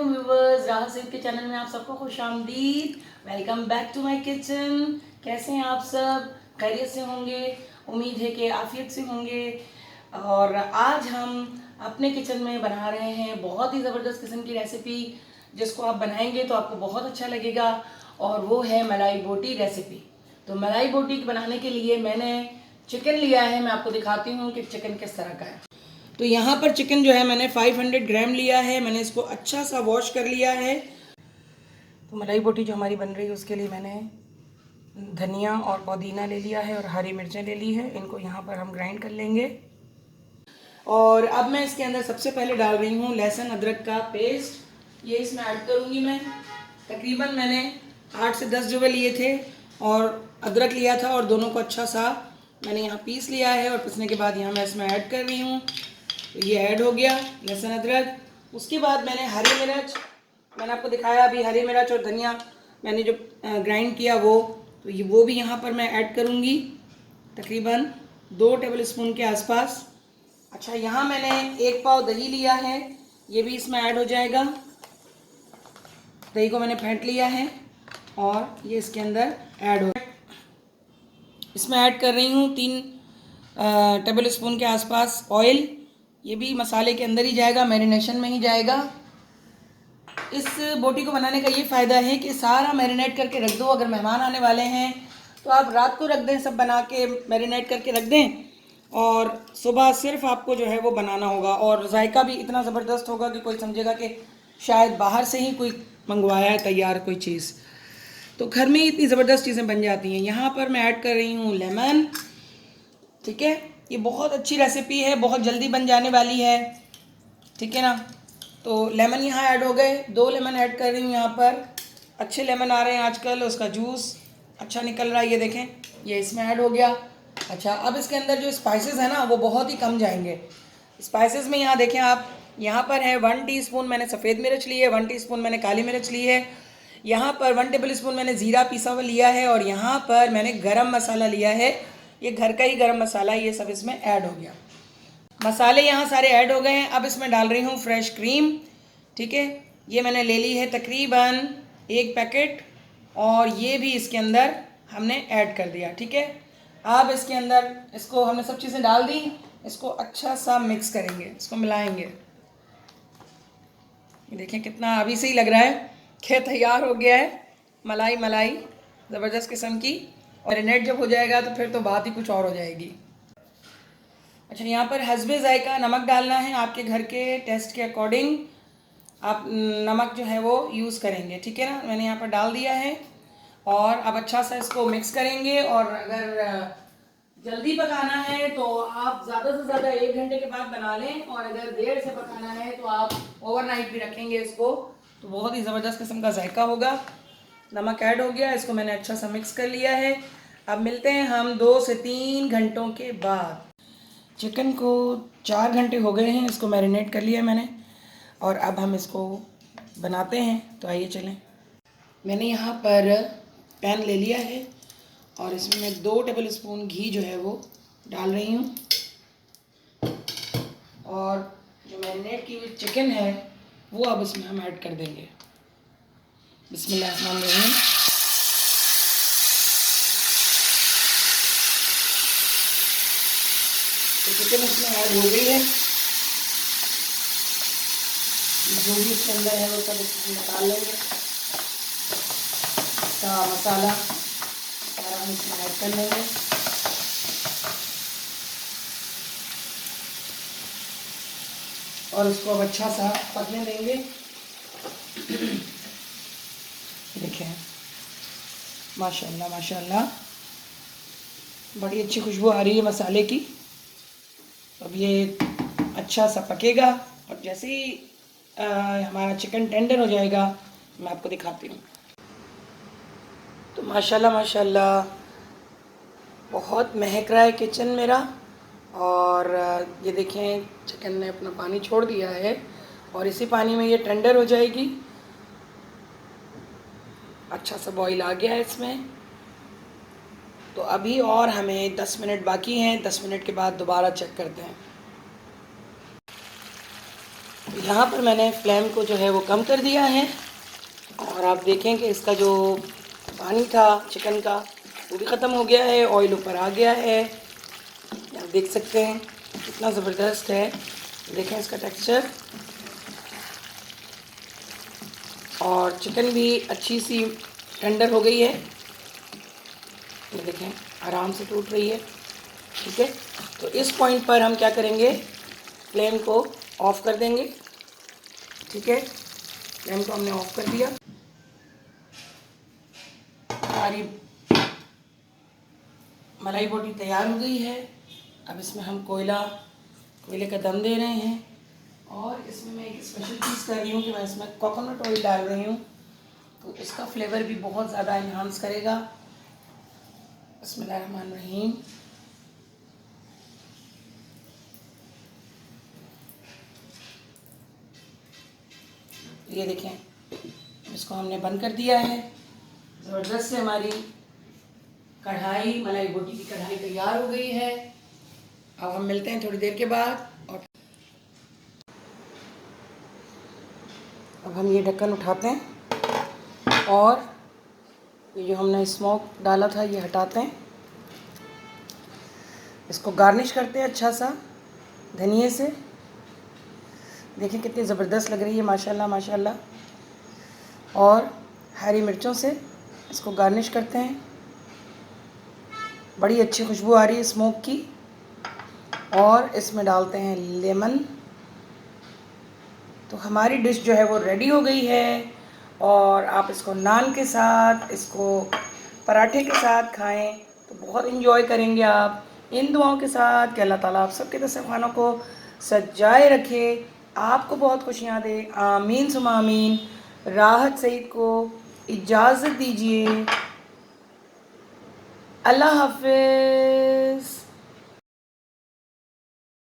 Viewers, राहत safe के channel में आप सबको खुशामदीद। Welcome back to my kitchen. कैसे हैं आप सब? खैरियत से होंगे, उम्मीद है कि आफियत से होंगे। और आज हम अपने किचन में बना रहे हैं बहुत ही ज़बरदस्त किस्म की रेसिपी, जिसको आप बनाएंगे तो आपको बहुत अच्छा लगेगा, और वो है मलाई बोटी रेसिपी। तो मलाई बोटी बनाने के लिए मैंने चिकन लिया है। मैं आपको दिखाती हूँ कि चिकन किस तरह का है। तो यहाँ पर चिकन जो है मैंने 500 ग्राम लिया है। मैंने इसको अच्छा सा वॉश कर लिया है। तो मलाई बोटी जो हमारी बन रही है उसके लिए मैंने धनिया और पुदीना ले लिया है और हरी मिर्चें ले ली है। इनको यहाँ पर हम ग्राइंड कर लेंगे। और अब मैं इसके अंदर सबसे पहले डाल रही हूँ लहसुन अदरक का पेस्ट। ये इसमें ऐड करूँगी मैं। तकरीबन मैंने 8 से 10 जुवे लिए थे और अदरक लिया था, और दोनों को अच्छा सा मैंने यहाँ पीस लिया है। और पीसने के बाद यहाँ मैं इसमें ऐड कर रही हूँ। तो ये ऐड हो गया लहसुन अदरक। उसके बाद मैंने हरी मिर्च, मैंने आपको दिखाया अभी, हरी मिर्च और धनिया मैंने जो ग्राइंड किया तो वो भी यहाँ पर मैं ऐड करूँगी, तकरीबन 2 टेबल स्पून के आसपास। अच्छा, यहाँ मैंने 1 पाव दही लिया है, ये भी इसमें ऐड हो जाएगा। दही को मैंने फेंट लिया है और ये इसके अंदर ऐड हो। इसमें ऐड कर रही हूँ 3 टेबल स्पून के आसपास ऑयल। ये भी मसाले के अंदर ही जाएगा, मैरिनेशन में ही जाएगा। इस बोटी को बनाने का ये फ़ायदा है कि सारा मैरिनेट करके रख दो। अगर मेहमान आने वाले हैं तो आप रात को रख दें, सब बना के मैरिनेट करके रख दें, और सुबह सिर्फ आपको जो है वो बनाना होगा। और जायका भी इतना ज़बरदस्त होगा कि कोई समझेगा कि शायद बाहर से ही कोई मंगवाया है तैयार कोई चीज़। तो घर में ही इतनी ज़बरदस्त चीज़ें बन जाती हैं। यहाँ पर मैं ऐड कर रही हूँ लेमन। ठीक है, ये बहुत अच्छी रेसिपी है, बहुत जल्दी बन जाने वाली है। ठीक है ना। तो लेमन यहाँ ऐड हो गए, 2 लेमन ऐड कर रही हूँ यहाँ पर। अच्छे लेमन आ रहे हैं आजकल, उसका जूस अच्छा निकल रहा है। ये देखें, ये इसमें ऐड हो गया। अच्छा, अब इसके अंदर जो स्पाइसेस है ना वो बहुत ही कम जाएंगे। स्पाइसेस में यहाँ देखें आप, यहाँ पर है 1 टीस्पून मैंने सफ़ेद मिर्च ली है, 1 टीस्पून मैंने काली मिर्च ली है, यहाँ पर 1 टेबल स्पून मैंने ज़ीरा पिसा हुआ लिया है, और यहाँ पर मैंने गरम मसाला लिया है। ये घर का ही गरम मसाला, ये सब इसमें ऐड हो गया। मसाले यहाँ सारे ऐड हो गए हैं। अब इसमें डाल रही हूँ फ्रेश क्रीम। ठीक है, ये मैंने ले ली है तकरीबन 1 पैकेट, और ये भी इसके अंदर हमने ऐड कर दिया। ठीक है, अब इसके अंदर इसको हमने सब चीज़ें डाल दी। इसको अच्छा सा मिक्स करेंगे, इसको मिलाएंगे। ये देखें कितना अभी से ही लग रहा है कि तैयार हो गया है मलाई मलाई ज़बरदस्त किस्म की। और मैरिनेट जब हो जाएगा तो फिर तो बात ही कुछ और हो जाएगी। अच्छा, यहाँ पर हस्बे ज़ायका नमक डालना है, आपके घर के टेस्ट के अकॉर्डिंग आप नमक जो है वो यूज़ करेंगे। ठीक है ना, मैंने यहाँ पर डाल दिया है। और अब अच्छा सा इसको मिक्स करेंगे। और अगर जल्दी पकाना है तो आप ज़्यादा से ज़्यादा 1 घंटे के बाद बना लें, और अगर देर से पकाना है तो आप ओवरनाइट भी रखेंगे इसको, तो बहुत ही ज़बरदस्त किस्म का जायका होगा। नमक ऐड हो गया, इसको मैंने अच्छा सा मिक्स कर लिया है। अब मिलते हैं हम 2 से 3 घंटों के बाद। चिकन को 4 घंटे हो गए हैं, इसको मैरिनेट कर लिया मैंने, और अब हम इसको बनाते हैं। तो आइए चलें। मैंने यहाँ पर पैन ले लिया है, और इसमें मैं 2 टेबल स्पून घी जो है वो डाल रही हूँ। और जो मैरिनेट की हुई चिकन है वो अब इसमें हम ऐड कर देंगे। बिस्मिल्लाहिर्रहमानिर्रहीम। तो चिकन इसमें ऐड हो गई है। जो भी इसके अंदर है वो सब इसमें निकाल लेंगे। इसका मसाला सारा हम इसमें ऐड कर लेंगे। और इसको अब अच्छा सा पकने देंगे। देखें, माशाल्लाह माशाल्लाह बड़ी अच्छी खुशबू आ रही है मसाले की। अब ये अच्छा सा पकेगा, और जैसे ही हमारा चिकन टेंडर हो जाएगा मैं आपको दिखाती हूँ। तो माशाल्लाह माशाल्लाह बहुत महक रहा है किचन मेरा। और ये देखें, चिकन ने अपना पानी छोड़ दिया है, और इसी पानी में ये टेंडर हो जाएगी। अच्छा सा बॉईल आ गया है इसमें। तो अभी और हमें 10 मिनट बाकी हैं। 10 मिनट के बाद दोबारा चेक करते हैं। यहाँ पर मैंने फ्लेम को जो है वो कम कर दिया है और आप देखें कि इसका जो पानी था चिकन का वो भी ख़त्म हो गया है, ऑयल ऊपर आ गया है। आप देख सकते हैं कितना ज़बरदस्त है। देखें इसका टेक्सचर, और चिकन भी अच्छी सी टेंडर हो गई है। ये देखें आराम से टूट रही है। ठीक है, तो इस पॉइंट पर हम क्या करेंगे, फ्लेम को ऑफ़ कर देंगे। ठीक है, फ्लेम को हमने ऑफ़ कर दिया। हमारी मलाई बोटी तैयार हो गई है। अब इसमें हम कोयले का दम दे रहे हैं और इसमें मैं एक स्पेशल चीज़ कर रही हूँ कि मैं इसमें कोकोनट ऑयल डाल रही हूँ, तो इसका फ्लेवर भी बहुत ज़्यादा इन्हांस करेगा। बिस्मिल्लाहिर्रहमानिर्रहीम। ये देखें इसको हमने बंद कर दिया है। ज़बरदस्त से हमारी कढ़ाई, मलाई बोटी की कढ़ाई तैयार हो गई है। अब हम मिलते हैं थोड़ी देर के बाद। और अब हम ये ढक्कन उठाते हैं और ये जो हमने स्मोक डाला था ये हटाते हैं। इसको गार्निश करते हैं अच्छा सा धनिए से। देखिए कितनी ज़बरदस्त लग रही है माशाल्लाह माशाल्लाह। और हरी मिर्चों से इसको गार्निश करते हैं। बड़ी अच्छी खुशबू आ रही है स्मोक की। और इसमें डालते हैं लेमन। तो हमारी डिश जो है वो रेडी हो गई है। और आप इसको नान के साथ, इसको पराठे के साथ खाएं तो बहुत इंजॉय करेंगे आप। इन दुआओं के साथ कि अल्लाह ताला आप सबके दस्तरखानों को सजाए रखे, आपको बहुत खुशियाँ दे। आमीन सुमा आमीन। राहत सईद को इजाज़त दीजिए। अल्लाह हाफ़िज़।